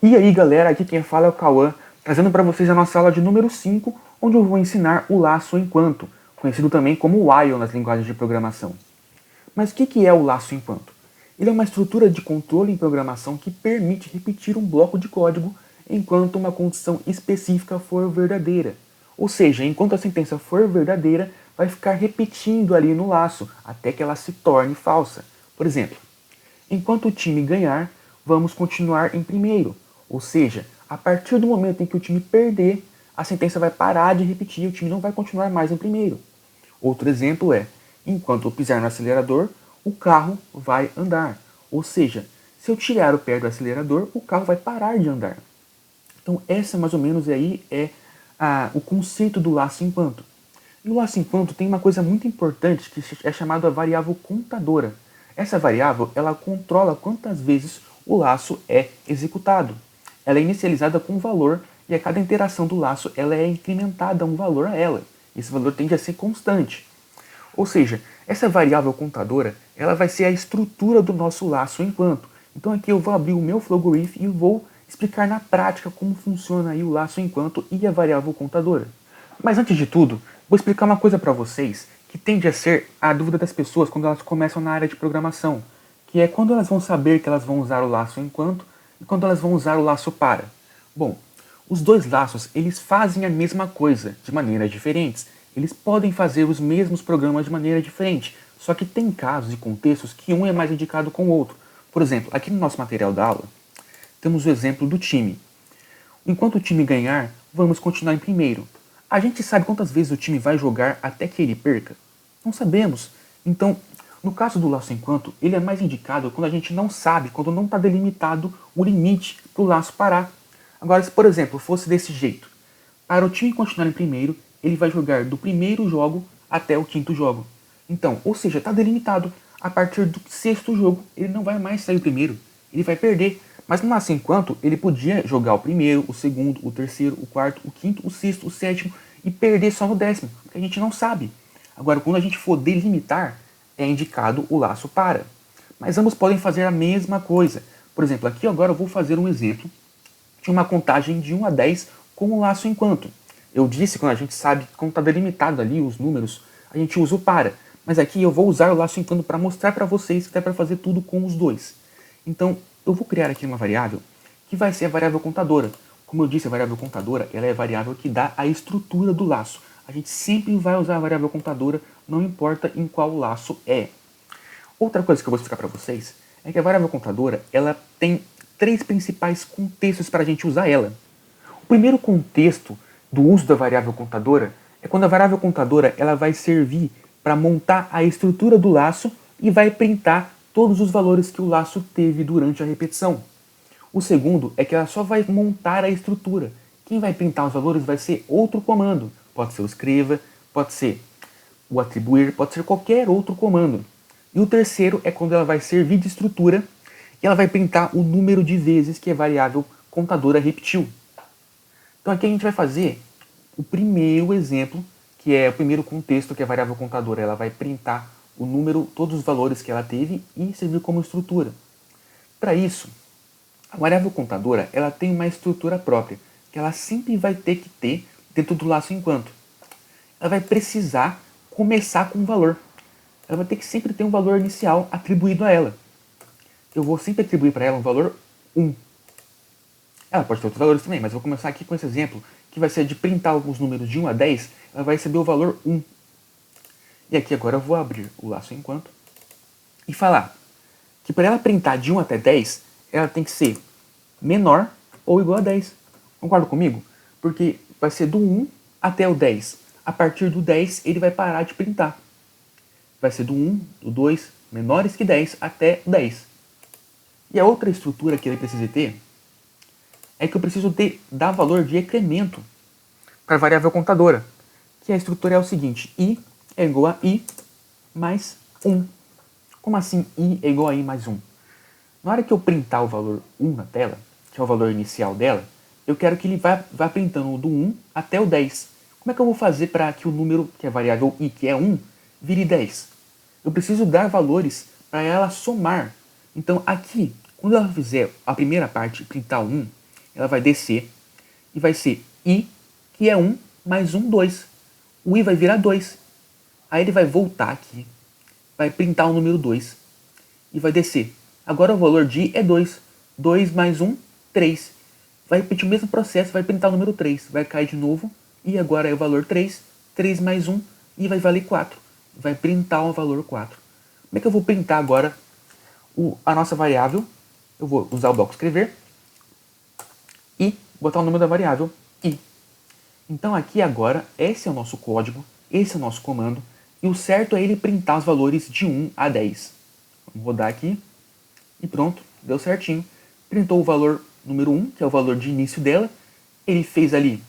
E aí galera, aqui quem fala é o Cauã, trazendo para vocês a nossa aula de número 5, onde eu vou ensinar o laço enquanto, conhecido também como while nas linguagens de programação. Mas o que é o laço enquanto? Ele é uma estrutura de controle em programação que permite repetir um bloco de código enquanto uma condição específica for verdadeira. Ou seja, enquanto a sentença for verdadeira, vai ficar repetindo ali no laço até que ela se torne falsa. Por exemplo, enquanto o time ganhar, vamos continuar em primeiro. Ou seja, a partir do momento em que o time perder, a sentença vai parar de repetir e o time não vai continuar mais em primeiro. Outro exemplo é, enquanto eu pisar no acelerador, o carro vai andar. Ou seja, se eu tirar o pé do acelerador, o carro vai parar de andar. Então essa mais ou menos aí é o conceito do laço enquanto. E o laço enquanto tem uma coisa muito importante que é chamada variável contadora. Essa variável ela controla quantas vezes o laço é executado. Ela é inicializada com um valor e a cada interação do laço ela é incrementada um valor a ela. Esse valor tende a ser constante. Ou seja, essa variável contadora ela vai ser a estrutura do nosso laço enquanto. Então aqui eu vou abrir o meu Flowgraph e vou explicar na prática como funciona aí o laço enquanto e a variável contadora. Mas antes de tudo, vou explicar uma coisa para vocês que tende a ser a dúvida das pessoas quando elas começam na área de programação, que é quando elas vão saber que elas vão usar o laço enquanto e quando elas vão usar o laço para. Bom, os dois laços eles fazem a mesma coisa de maneiras diferentes. Eles podem fazer os mesmos programas de maneira diferente, só que tem casos e contextos que um é mais indicado com o outro. Por exemplo, aqui no nosso material da aula, temos o exemplo do time. Enquanto o time ganhar, vamos continuar em primeiro. A gente sabe quantas vezes o time vai jogar até que ele perca? Não sabemos. Então, no caso do laço enquanto, ele é mais indicado quando a gente não sabe, quando não está delimitado o limite para o laço parar. Agora, se por exemplo fosse desse jeito, para o time continuar em primeiro, ele vai jogar do primeiro jogo até o quinto jogo. Então, ou seja, está delimitado. A partir do sexto jogo, ele não vai mais sair o primeiro, ele vai perder. Mas no laço enquanto, ele podia jogar o primeiro, o segundo, o terceiro, o quarto, o quinto, o sexto, o sétimo e perder só no décimo, porque a gente não sabe. Agora, quando a gente for delimitar, é indicado o laço para. Mas ambos podem fazer a mesma coisa. Por exemplo, aqui agora eu vou fazer um exemplo de uma contagem de 1 a 10 com o laço enquanto. Eu disse, quando a gente sabe, quando está delimitado ali os números, a gente usa o para. Mas aqui eu vou usar o laço enquanto para mostrar para vocês que dá para fazer tudo com os dois. Então, eu vou criar aqui uma variável que vai ser a variável contadora. Como eu disse, a variável contadora ela é a variável que dá a estrutura do laço. A gente sempre vai usar a variável contadora, não importa em qual laço é. Outra coisa que eu vou explicar para vocês é que a variável contadora ela tem três principais contextos para a gente usar ela. O primeiro contexto do uso da variável contadora é quando a variável contadora ela vai servir para montar a estrutura do laço e vai printar todos os valores que o laço teve durante a repetição. O segundo é que ela só vai montar a estrutura. Quem vai printar os valores vai ser outro comando. Pode ser o escreva, pode ser o atribuir, pode ser qualquer outro comando. E o terceiro é quando ela vai servir de estrutura e ela vai printar o número de vezes que a variável contadora repetiu. Então aqui a gente vai fazer o primeiro exemplo, que é o primeiro contexto que a variável contadora ela vai printar o número, todos os valores que ela teve e servir como estrutura. Para isso, a variável contadora ela tem uma estrutura própria, que ela sempre vai ter que ter dentro do laço enquanto. Ela vai precisar começar com um valor. Ela vai ter que sempre ter um valor inicial atribuído a ela. Eu vou sempre atribuir para ela um valor 1. Ela pode ter outros valores também, mas eu vou começar aqui com esse exemplo, que vai ser de printar alguns números de 1 a 10, ela vai receber o valor 1. E aqui agora eu vou abrir o laço enquanto e falar que para ela printar de 1 até 10, ela tem que ser menor ou igual a 10. Concorda comigo? Porque vai ser do 1 até o 10. A partir do 10, ele vai parar de printar. Vai ser do 1, do 2, menores que 10 até 10. E a outra estrutura que ele precisa ter é que eu preciso dar valor de incremento para a variável contadora. Que a estrutura é o seguinte, i é igual a i mais 1. Como assim i é igual a i mais 1? Na hora que eu printar o valor 1 na tela, que é o valor inicial dela, eu quero que ele vá printando do 1 até o 10. Como é que eu vou fazer para que o número, que é a variável i, que é 1, vire 10? Eu preciso dar valores para ela somar. Então aqui, quando ela fizer a primeira parte, printar o 1, ela vai descer e vai ser i, que é 1, mais 1, 2. O i vai virar 2. Aí ele vai voltar aqui, vai printar o número 2 e vai descer. Agora o valor de i é 2. 2 mais 1, 3. Vai repetir o mesmo processo, vai printar o número 3. Vai cair de novo e agora é o valor 3. 3 mais 1 e vai valer 4. Vai printar o valor 4. Como é que eu vou printar agora a nossa variável? Eu vou usar o bloco escrever e botar o número da variável i. Então aqui agora, esse é o nosso código, esse é o nosso comando, e o certo é ele printar os valores de 1 a 10. Vamos rodar aqui e pronto, deu certinho. Printou o valor número 1, que é o valor de início dela, ele fez ali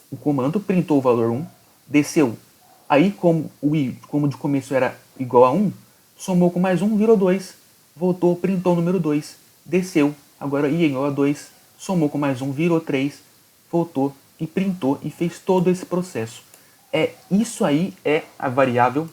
o comando, printou o valor 1, desceu. Aí, como o i, como de começo era igual a 1, somou com mais 1, virou 2. Voltou, printou o número 2, desceu. Agora i é igual a 2, somou com mais 1, virou 3, voltou e printou e fez todo esse processo. Isso aí é a variável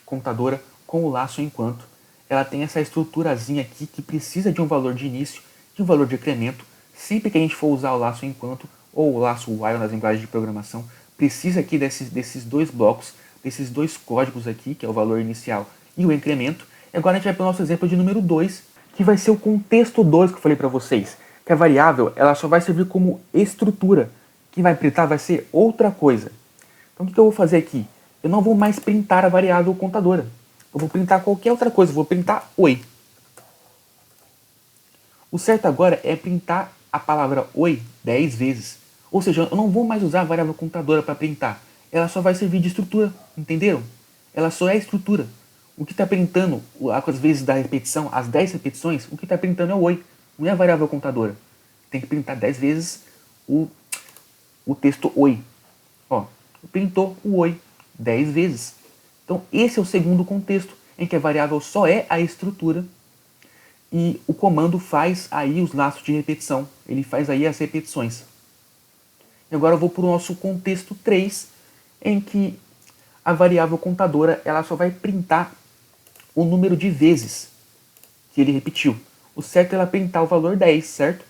contadora com o laço enquanto. Ela tem essa estruturazinha aqui que precisa de um valor de início, de um valor de incremento. Sempre que a gente for usar o laço enquanto ou o laço while nas linguagens de programação, precisa aqui desses dois blocos, desses dois códigos aqui, que é o valor inicial e o incremento. E agora a gente vai para o nosso exemplo de número 2, que vai ser o contexto 2 que eu falei para vocês. Que a variável ela só vai servir como estrutura. Quem vai printar vai ser outra coisa. Então o que eu vou fazer aqui? Eu não vou mais printar a variável contadora. Eu vou printar qualquer outra coisa, eu vou printar oi. O certo agora é printar a palavra oi 10 vezes. Ou seja, eu não vou mais usar a variável contadora para printar. Ela só vai servir de estrutura, entenderam? Ela só é estrutura. O que está printando, às vezes da repetição, as 10 repetições, o que está printando é o oi, não é a variável contadora. Tem que printar 10 vezes o texto oi. Ó, printou o oi 10 vezes. Então esse é o segundo contexto, em que a variável só é a estrutura e o comando faz aí os laços de repetição, ele faz aí as repetições. E agora eu vou para o nosso contexto 3, em que a variável contadora ela só vai printar o número de vezes que ele repetiu. O certo é ela printar o valor 10, certo?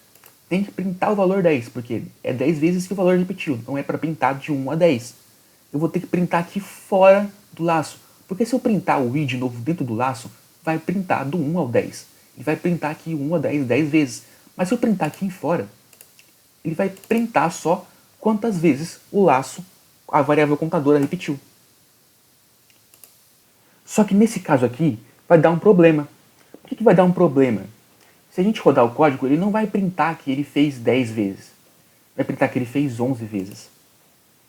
Tem que printar o valor 10, porque é 10 vezes que o valor repetiu, não é para printar de 1 a 10. Eu vou ter que printar aqui fora do laço, porque se eu printar o i de novo dentro do laço, vai printar do 1 ao 10. Ele vai printar aqui 1 a 10, 10 vezes. Mas se eu printar aqui em fora, ele vai printar só quantas vezes o laço, a variável contadora repetiu. Só que nesse caso aqui, vai dar um problema. Por que vai dar um problema? Se a gente rodar o código, ele não vai printar que ele fez 10 vezes. Vai printar que ele fez 11 vezes.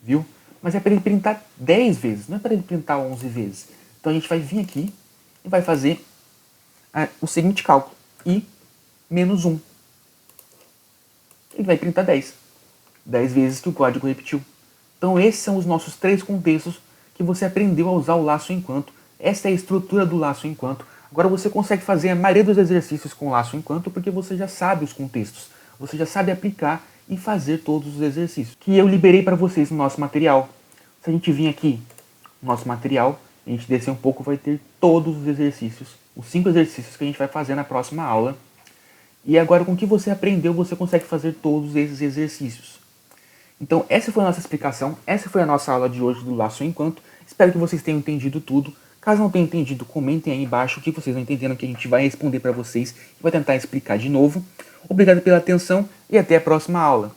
Viu? Mas é para ele printar 10 vezes, não é para ele printar 11 vezes. Então a gente vai vir aqui e vai fazer o seguinte cálculo. I menos 1. Ele vai printar 10. 10 vezes que o código repetiu. Então esses são os nossos 3 contextos que você aprendeu a usar o laço enquanto. Essa é a estrutura do laço enquanto. Agora você consegue fazer a maioria dos exercícios com o laço enquanto porque você já sabe os contextos. Você já sabe aplicar e fazer todos os exercícios que eu liberei para vocês no nosso material. Se a gente vir aqui no nosso material, a gente descer um pouco, vai ter todos os exercícios. Os 5 exercícios que a gente vai fazer na próxima aula. E agora com o que você aprendeu, você consegue fazer todos esses exercícios. Então essa foi a nossa explicação, essa foi a nossa aula de hoje do laço enquanto. Espero que vocês tenham entendido tudo. Caso não tenham entendido, comentem aí embaixo o que vocês não entenderam, que a gente vai responder para vocês e vai tentar explicar de novo. Obrigado pela atenção e até a próxima aula.